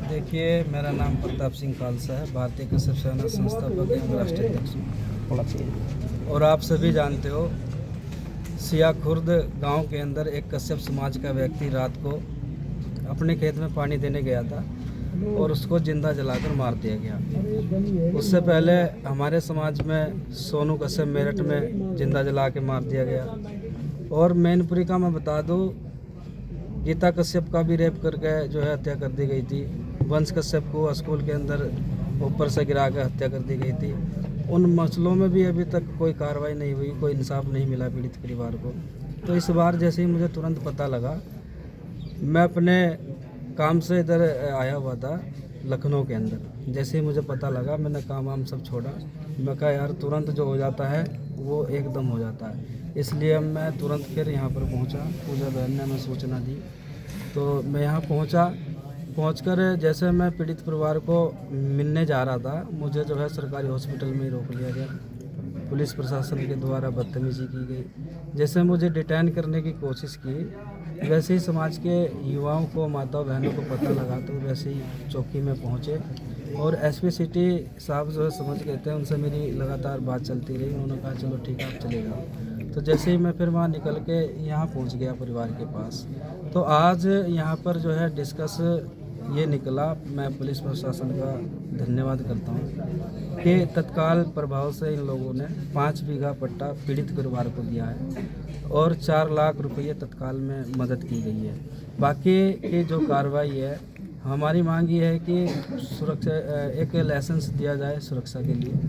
देखिए, मेरा नाम प्रताप सिंह खालसा है, भारतीय कश्यप सेना संस्थापक एवं राष्ट्रीय अध्यक्ष। और आप सभी जानते हो, सिया खुर्द गांव के अंदर एक कश्यप समाज का व्यक्ति रात को अपने खेत में पानी देने गया था और उसको जिंदा जलाकर मार दिया गया। उससे पहले हमारे समाज में सोनू कश्यप मेरठ में जिंदा जला के मार दिया गया। और मैनपुरी का मैं बता दूं, गीता कश्यप का भी रेप करके जो है हत्या कर दी गई थी। वंश कश्यप को स्कूल के अंदर ऊपर से गिरा कर हत्या कर दी गई थी। उन मसलों में भी अभी तक कोई कार्रवाई नहीं हुई, कोई इंसाफ नहीं मिला पीड़ित परिवार को। तो इस बार जैसे ही मुझे तुरंत पता लगा, मैं अपने काम से इधर आया हुआ था लखनऊ के अंदर। जैसे ही मुझे पता लगा, मैंने काम वाम सब छोड़ा। मैं कहा यार, तुरंत जो हो जाता है वो एकदम हो जाता है। इसलिए मैं तुरंत फिर यहाँ पर पहुँचा। पूजा बहन ने हमें सूचना दी तो मैं यहाँ पहुँचकर जैसे मैं पीड़ित परिवार को मिलने जा रहा था, मुझे जो है सरकारी हॉस्पिटल में ही रोक लिया गया। पुलिस प्रशासन के द्वारा बदतमीजी की गई। जैसे मुझे डिटेन करने की कोशिश की, वैसे ही समाज के युवाओं को, माताओं बहनों को पता लगा तो वैसे ही चौकी में पहुँचे। और एसपी सिटी साहब जो है समझ गए थे, उनसे मेरी लगातार बात चलती रही। उन्होंने कहा चलो ठीक है, आप चले जाओ। तो जैसे ही मैं फिर वहाँ निकल के यहाँ पहुँच गया परिवार के पास, तो आज यहाँ पर जो है डिस्कस ये निकला। मैं पुलिस प्रशासन का धन्यवाद करता हूँ कि तत्काल प्रभाव से इन लोगों ने 5 बीघा पट्टा पीड़ित परिवार को दिया है और 4 लाख रुपये तत्काल में मदद की गई है। बाकी की जो कार्रवाई है, हमारी मांग ये है कि सुरक्षा एक लाइसेंस दिया जाए सुरक्षा के लिए,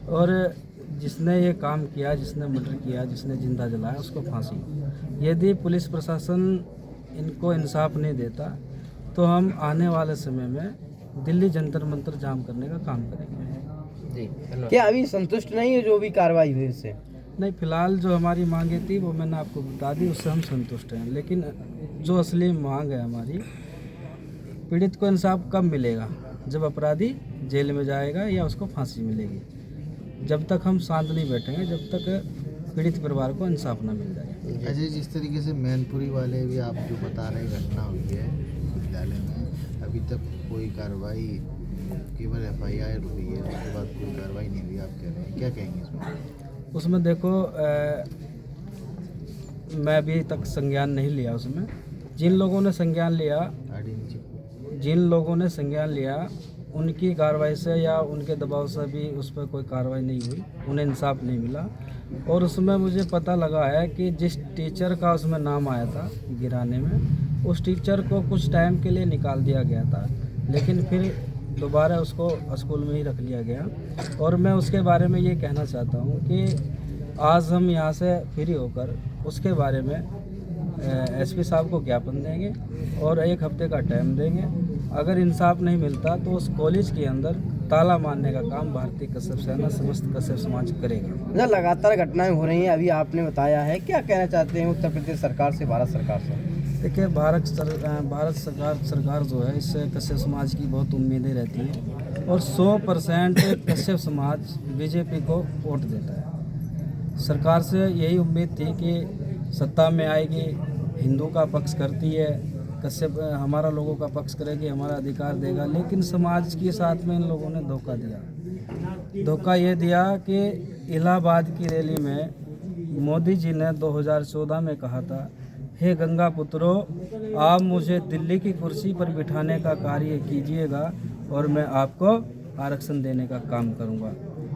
और जिसने ये काम किया, जिसने मर्डर किया, जिसने जिंदा जलाया, उसको फांसी। यदि पुलिस प्रशासन इनको इंसाफ नहीं देता तो हम आने वाले समय में दिल्ली जंतर मंतर जाम करने का काम करेंगे। जी, क्या अभी संतुष्ट नहीं है जो भी कार्रवाई हुई इससे? नहीं, फिलहाल जो हमारी मांगे थी वो मैंने आपको बता दी, उससे हम संतुष्ट हैं। लेकिन जो असली मांग है हमारी, पीड़ित को इंसाफ कब मिलेगा? जब अपराधी जेल में जाएगा या उसको फांसी मिलेगी। जब तक हम शांत नहीं बैठेंगे, जब तक पीड़ित परिवार को इंसाफ ना मिल जाए। अजय, जिस तरीके से मैनपुरी वाले भी आप जो बता रहे घटना हुई है विद्यालय में, अभी तक कोई कार्रवाई, केवल FIR हुई है, उसके बाद कोई कार्रवाई नहीं हुई, आप कह रहे हैं, क्या कहेंगे इसमें? उसमें देखो, मैं अभी तक संज्ञान नहीं लिया उसमें। जिन लोगों ने संज्ञान लिया उनकी कार्रवाई से या उनके दबाव से भी उस पर कोई कार्रवाई नहीं हुई, उन्हें इंसाफ नहीं मिला। और उसमें मुझे पता लगा है कि जिस टीचर का उसमें नाम आया था गिराने में, उस टीचर को कुछ टाइम के लिए निकाल दिया गया था, लेकिन फिर दोबारा उसको स्कूल में ही रख लिया गया। और मैं उसके बारे में ये कहना चाहता हूँ कि आज हम यहाँ से फ्री होकर उसके बारे में SP साहब को ज्ञापन देंगे और 1 हफ्ते का टाइम देंगे। अगर इंसाफ नहीं मिलता तो उस कॉलेज के अंदर ताला मारने का काम भारतीय कश्यप सेना, समस्त कश्यप समाज करेगा। लगातार घटनाएं हो रही हैं, अभी आपने बताया है, क्या कहना चाहते हैं उत्तर प्रदेश सरकार से, भारत सरकार से? देखिए, भारत सरकार जो है, इससे कश्यप समाज की बहुत उम्मीदें रहती हैं और 100% कश्यप समाज BJP को वोट देता है। सरकार से यही उम्मीद थी कि सत्ता में आएगी, हिंदू का पक्ष करती है, कश्यप हमारा लोगों का पक्ष करेगी, हमारा अधिकार देगा। लेकिन समाज के साथ में इन लोगों ने धोखा दिया। धोखा ये दिया कि इलाहाबाद की रैली में मोदी जी ने 2014 में कहा था, हे गंगा पुत्रों, आप मुझे दिल्ली की कुर्सी पर बिठाने का कार्य कीजिएगा और मैं आपको आरक्षण देने का काम करूंगा।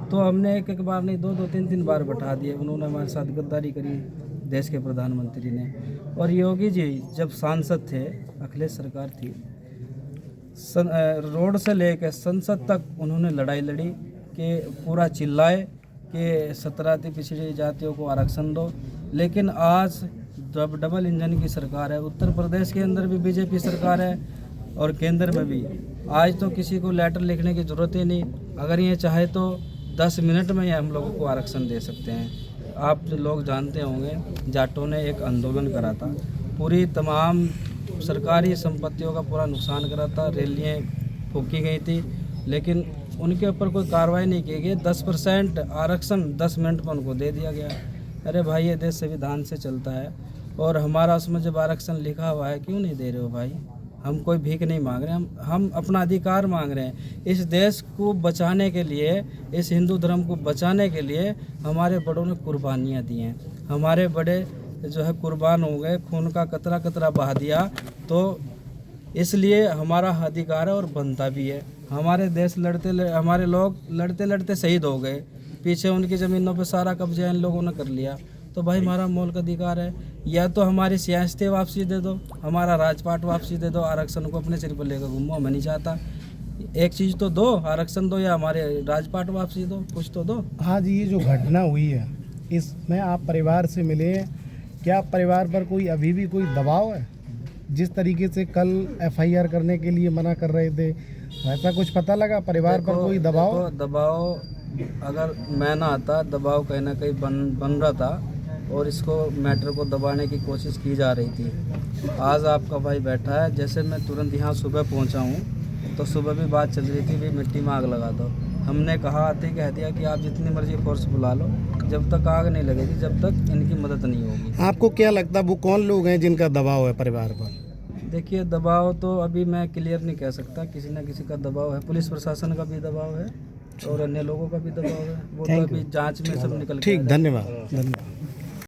तो हमने एक बार नहीं, 2 3 बार बैठा दिए। उन्होंने हमारे साथ गद्दारी करी, देश के प्रधानमंत्री ने। और योगी जी जब सांसद थे, अखिलेश सरकार थी, रोड से लेकर संसद तक उन्होंने लड़ाई लड़ी कि पूरा चिल्लाए कि 17 पिछड़ी जातियों को आरक्षण दो। लेकिन आज जब डबल इंजन की सरकार है, उत्तर प्रदेश के अंदर भी BJP सरकार है और केंद्र में भी, आज तो किसी को लेटर लिखने की ज़रूरत ही नहीं। अगर ये चाहे तो 10 मिनट में हम लोगों को आरक्षण दे सकते हैं। आप लोग जानते होंगे, जाटों ने एक आंदोलन करा था, पूरी तमाम सरकारी संपत्तियों का पूरा नुकसान करा था, रैलियाँ फूकी गई थी, लेकिन उनके ऊपर कोई कार्रवाई नहीं की गई। 10% आरक्षण 10 मिनट में उनको दे दिया गया। अरे भाई, ये देश संविधान से चलता है और हमारा उसमें जब आरक्षण लिखा हुआ है, क्यों नहीं दे रहे हो भाई? हम कोई भीख नहीं मांग रहे, हम अपना अधिकार मांग रहे हैं। इस देश को बचाने के लिए, इस हिंदू धर्म को बचाने के लिए हमारे बड़ों ने कुर्बानियाँ दी हैं। हमारे बड़े जो है कुर्बान हो गए, खून का कतरा कतरा बहा दिया, तो इसलिए हमारा अधिकार है और बनता भी है। हमारे देश हमारे लोग लड़ते लड़ते शहीद हो गए, पीछे उनकी ज़मीनों पे सारा कब्जा इन लोगों ने कर लिया। तो भाई हमारा मौलिक अधिकार है, या तो हमारी सियासतें वापसी दे दो, हमारा राजपाट वापसी दे दो, आरक्षण को अपने सिर पर लेकर घूमो, मैं नहीं चाहता। एक चीज़ तो दो, आरक्षण दो या हमारे राजपाट वापसी दो, कुछ तो दो। आज ये जो घटना हुई है, इसमें आप परिवार से मिले, क्या परिवार पर कोई अभी भी कोई दबाव है? जिस तरीके से कल एफआईआर करने के लिए मना कर रहे थे, ऐसा कुछ पता लगा परिवार पर कोई दबाव? दबाव अगर मैं ना आता, दबाव कहीं ना कहीं बन रहा था और इसको मैटर को दबाने की कोशिश की जा रही थी। आज आपका भाई बैठा है, जैसे मैं तुरंत यहाँ सुबह पहुँचा हूँ तो सुबह भी बात चल रही थी, भी मिट्टी में आग लगा दो। हमने कहा आते कह दिया कि आप जितनी मर्जी फोर्स बुला लो, जब तक आग नहीं लगेगी, जब तक इनकी मदद नहीं होगी। आपको क्या लगता है वो कौन लोग हैं जिनका दबाव है परिवार पर? देखिए, दबाव तो अभी मैं क्लियर नहीं कह सकता, किसी न किसी का दबाव है, पुलिस प्रशासन का भी दबाव है और अन्य लोगों का भी दबाव है, वो तो अभी जांच में सब निकल के ठीक, धन्यवाद।